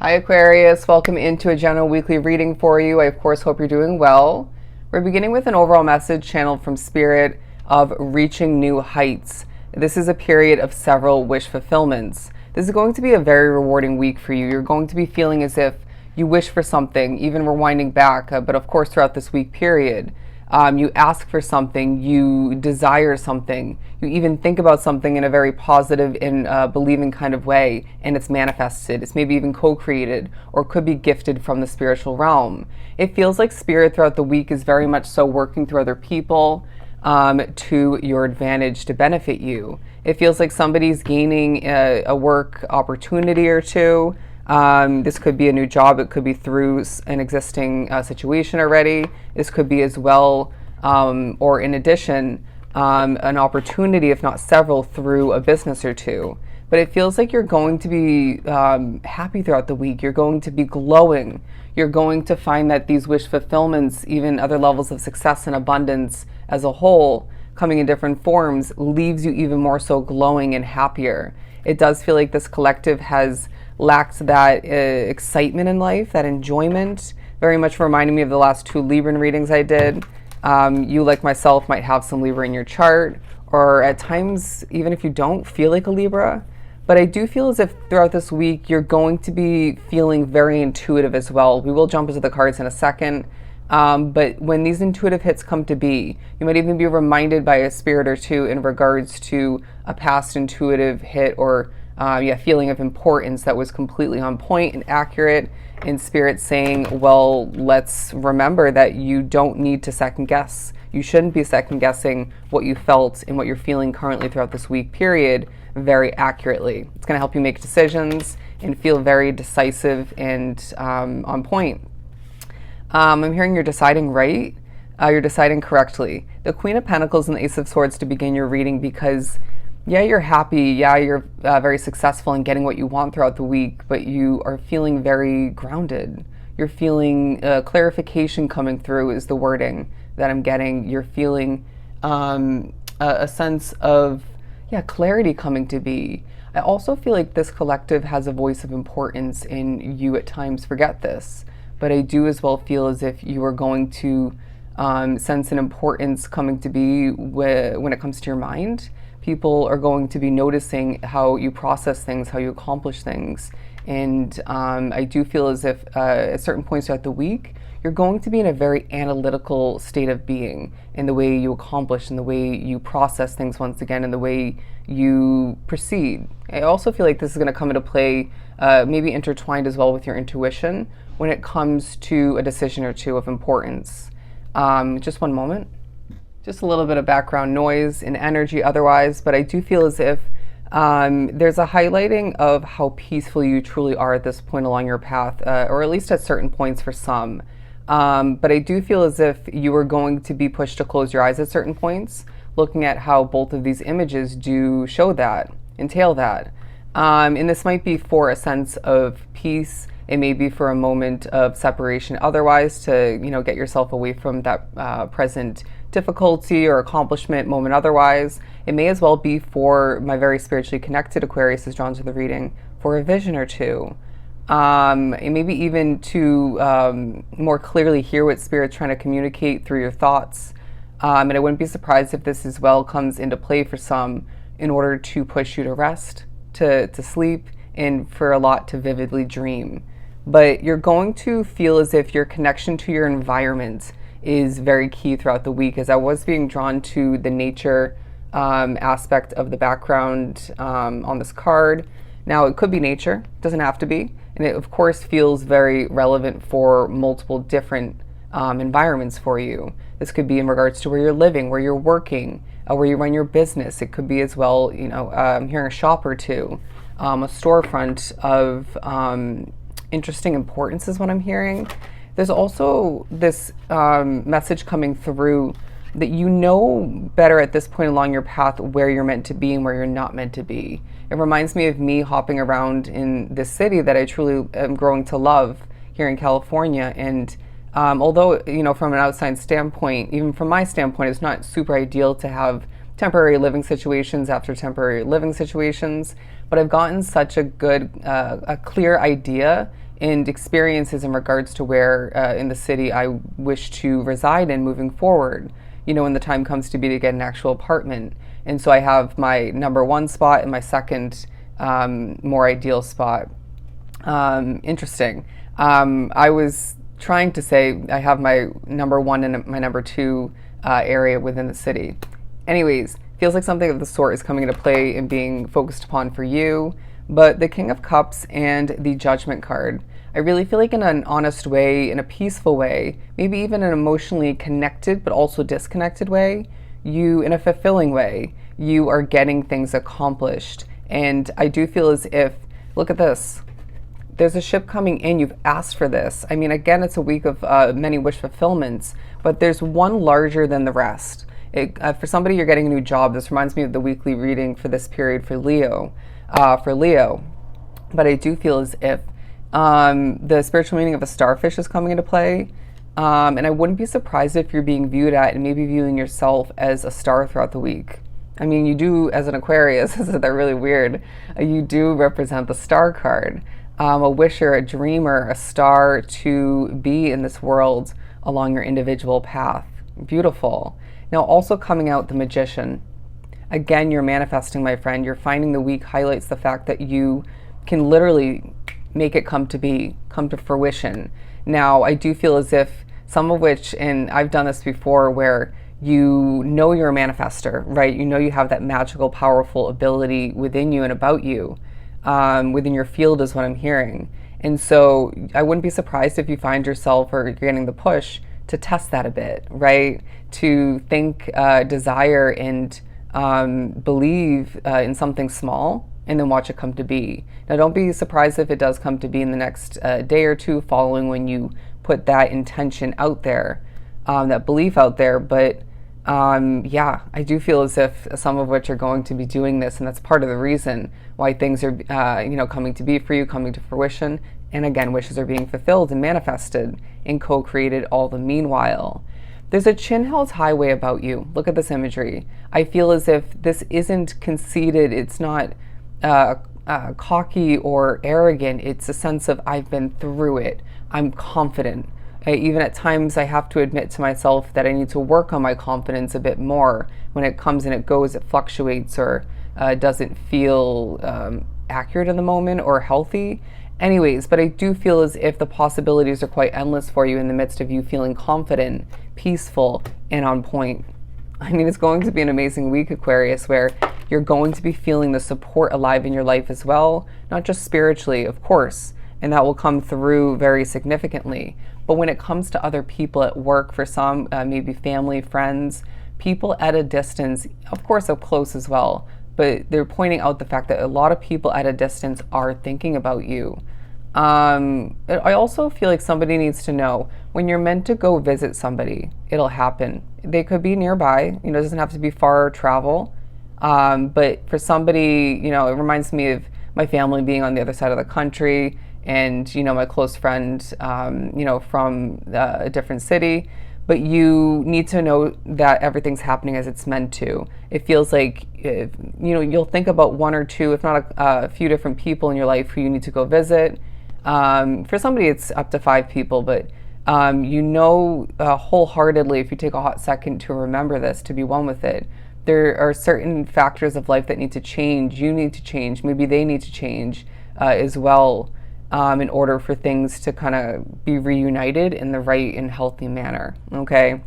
Hi Aquarius, welcome into a general weekly reading for you. I of course hope you're doing well. We're beginning with an overall message channeled from Spirit of reaching new heights. This is a period of several wish fulfillments. This is going to be a very rewarding week for you. You're going to be feeling as if you wish for something, even rewinding back, but of course throughout this week period. You ask for something, you desire something, you even think about something in a very positive and believing kind of way, and it's manifested. It's maybe even co-created or could be gifted from the spiritual realm. It feels like Spirit throughout the week is very much so working through other people to your advantage to benefit you. It feels like somebody's gaining a work opportunity or two. This could be a new job. It could be through an existing situation already. This could be as well, or in addition, an opportunity, if not several, through a business or two. But it feels like you're going to be happy throughout the week. You're going to be glowing. You're going to find that these wish fulfillments, even other levels of success and abundance as a whole, coming in different forms, leaves you even more so glowing and happier. It does feel like this collective has lacked that excitement in life, that enjoyment, very much reminding me of the last two Libran readings I did. You, like myself, might have some Libra in your chart, or at times, even if you don't feel like a Libra. But I do feel as if throughout this week, you're going to be feeling very intuitive as well. We will jump into the cards in a second. But when these intuitive hits come to be, you might even be reminded by a spirit or two in regards to a past intuitive hit or feeling of importance that was completely on point and accurate, in Spirit saying, well, let's remember that you don't need to second guess. You shouldn't be second guessing what you felt and what you're feeling currently throughout this week period very accurately. It's going to help you make decisions and feel very decisive and on point. I'm hearing you're deciding right. You're deciding correctly. The Queen of Pentacles and the Ace of Swords to begin your reading, because yeah, you're happy. Yeah, you're very successful in getting what you want throughout the week, but you are feeling very grounded. You're feeling clarification coming through is the wording that I'm getting. You're feeling a sense of, clarity coming to be. I also feel like this collective has a voice of importance, and you at times forget this. But I do as well feel as if you are going to sense an importance coming to be when it comes to your mind. People are going to be noticing how you process things, how you accomplish things. And I do feel as if at certain points throughout the week, you're going to be in a very analytical state of being in the way you accomplish, in the way you process things once again, in the way you proceed. I also feel like this is going to come into play, maybe intertwined as well with your intuition when it comes to a decision or two of importance. Just one moment. Just a little bit of background noise and energy otherwise, but I do feel as if there's a highlighting of how peaceful you truly are at this point along your path, or at least at certain points for some. But I do feel as if you are going to be pushed to close your eyes at certain points, looking at how both of these images do show that, entail that. And this might be for a sense of peace. It may be for a moment of separation otherwise to, get yourself away from that present difficulty or accomplishment moment otherwise. It may as well be for my very spiritually connected Aquarius is drawn to the reading for a vision or two. And maybe even to more clearly hear what Spirit's trying to communicate through your thoughts. And I wouldn't be surprised if this as well comes into play for some in order to push you to rest, to sleep, and for a lot to vividly dream. But you're going to feel as if your connection to your environment is very key throughout the week, as I was being drawn to the nature aspect of the background on this card. Now, it could be nature, doesn't have to be. And it, of course, feels very relevant for multiple different environments for you. This could be in regards to where you're living, where you're working, where you run your business. It could be as well, I'm hearing a shop or two, a storefront of interesting importance is what I'm hearing. There's also this message coming through that you know better at this point along your path where you're meant to be and where you're not meant to be. It reminds me of me hopping around in this city that I truly am growing to love here in California. And although, from an outside standpoint, even from my standpoint, it's not super ideal to have temporary living situations after temporary living situations, but I've gotten such a good, a clear idea and experiences in regards to where in the city I wish to reside in moving forward, when the time comes to get an actual apartment. And so I have my number one spot and my second more ideal spot. Interesting. I was trying to say I have my number one and my number two area within the city. Anyways, feels like something of the sort is coming into play and being focused upon for you. But the King of Cups and the Judgment card, I really feel like in an honest way, in a peaceful way, maybe even an emotionally connected but also disconnected way, in a fulfilling way, you are getting things accomplished. And I do feel as if, look at this, there's a ship coming in, you've asked for this. I mean, again, it's a week of many wish fulfillments, but there's one larger than the rest. For somebody, you're getting a new job. This reminds me of the weekly reading for this period for Leo. But I do feel as if the spiritual meaning of a starfish is coming into play. And I wouldn't be surprised if you're being viewed at and maybe viewing yourself as a star throughout the week. I mean, you do, as an Aquarius, isn't that really weird? You do represent the star card. A wisher, a dreamer, a star to be in this world along your individual path. Beautiful. Now, also coming out, the Magician. Again, you're manifesting, my friend. You're finding the week highlights the fact that you can literally make it come to fruition. Now, I do feel as if some of which, and I've done this before, where you're a manifester, right? You have that magical, powerful ability within you and about you, within your field is what I'm hearing. And so I wouldn't be surprised if you find yourself or you're getting the push to test that a bit, right? To think, desire, and believe in something small and then watch it come to be. Now, don't be surprised if it does come to be in the next day or two following when you put that intention out there, that belief out there. But I do feel as if some of which are going to be doing this, and that's part of the reason why things are, coming to be for you, coming to fruition. And again, wishes are being fulfilled and manifested and co-created all the meanwhile. There's a chin held high way about you. Look at this imagery. I feel as if this isn't conceited. It's not cocky or arrogant. It's a sense of, I've been through it. I'm confident. Even at times I have to admit to myself that I need to work on my confidence a bit more. When it comes and it goes, it fluctuates or doesn't feel accurate in the moment or healthy. Anyways, but I do feel as if the possibilities are quite endless for you in the midst of you feeling confident, peaceful, and on point. I mean, it's going to be an amazing week, Aquarius, where you're going to be feeling the support alive in your life as well, not just spiritually, of course, and that will come through very significantly. But when it comes to other people at work, for some, maybe family, friends, people at a distance, of course up close as well, but they're pointing out the fact that a lot of people at a distance are thinking about you. I also feel like somebody needs to know when you're meant to go visit somebody, it'll happen. They could be nearby, it doesn't have to be far travel. But for somebody, it reminds me of my family being on the other side of the country and, my close friend, from a different city. But you need to know that everything's happening as it's meant to. It feels like, you'll think about one or two, if not a few different people in your life who you need to go visit. For somebody, it's up to 5 people, but wholeheartedly, if you take a hot second to remember this, to be one with it, there are certain factors of life that need to change. You need to change. Maybe they need to change as well. In order for things to kind of be reunited in the right and healthy manner, okay,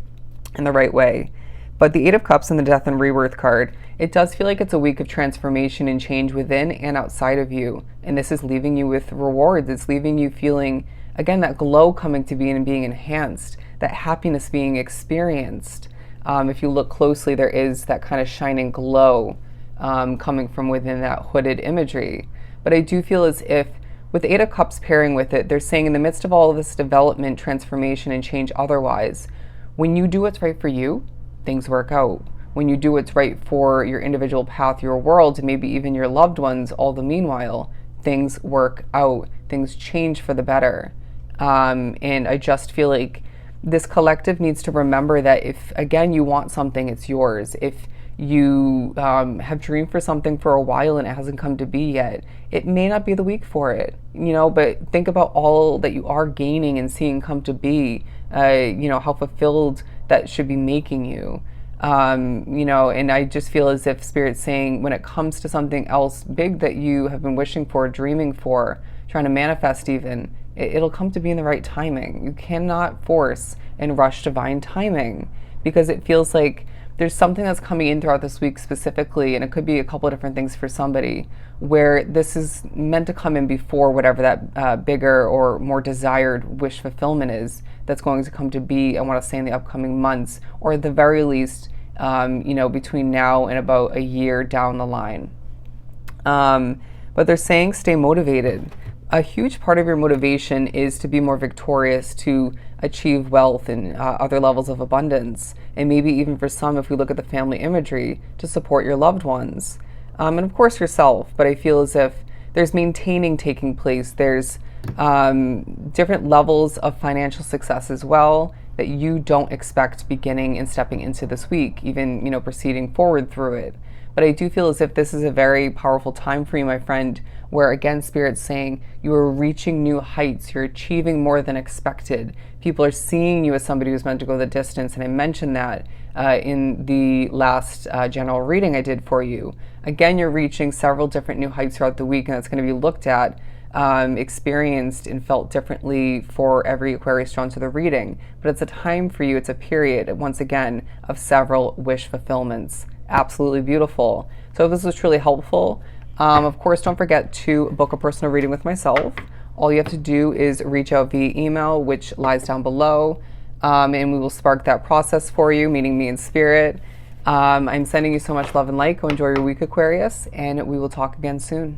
in the right way. But the 8 of Cups and the Death and Rebirth card, it does feel like it's a week of transformation and change within and outside of you. And this is leaving you with rewards. It's leaving you feeling, again, that glow coming to be and being enhanced, that happiness being experienced. If you look closely, there is that kind of shining glow coming from within that hooded imagery. But I do feel as if with the 8 of Cups pairing with it, they're saying in the midst of all of this development, transformation, and change otherwise, when you do what's right for you, things work out. When you do what's right for your individual path, your world, and maybe even your loved ones, all the meanwhile, things work out. Things change for the better. And I just feel like this collective needs to remember that if, again, you want something, it's yours. If you have dreamed for something for a while and it hasn't come to be yet. It may not be the week for it, but think about all that you are gaining and seeing come to be, how fulfilled that should be making you. And I just feel as if Spirit's saying when it comes to something else big that you have been wishing for, dreaming for, trying to manifest even, it'll come to be in the right timing. You cannot force and rush divine timing, because it feels like there's something that's coming in throughout this week specifically, and it could be a couple of different things for somebody, where this is meant to come in before whatever that bigger or more desired wish fulfillment is that's going to come to be, I want to say, in the upcoming months, or at the very least, between now and about a year down the line. But they're saying stay motivated. A huge part of your motivation is to be more victorious, to achieve wealth and other levels of abundance, and maybe even for some, if we look at the family imagery, to support your loved ones, and of course yourself. But I feel as if there's maintaining taking place. There's different levels of financial success as well that you don't expect beginning and stepping into this week, even proceeding forward through it. But I do feel as if this is a very powerful time for you, my friend, where again, Spirit's saying you are reaching new heights. You're achieving more than expected. People are seeing you as somebody who's meant to go the distance. And I mentioned that in the last general reading I did for you. Again, you're reaching several different new heights throughout the week, and that's going to be looked at, experienced, and felt differently for every Aquarius drawn to the reading. But it's a time for you, it's a period, once again, of several wish fulfillments. Absolutely beautiful. So if this was truly helpful, of course, don't forget to book a personal reading with myself. All you have to do is reach out via email, which lies down below, and we will spark that process for you, meeting me in spirit. I'm sending you so much love and light. Go enjoy your week, Aquarius, and we will talk again soon.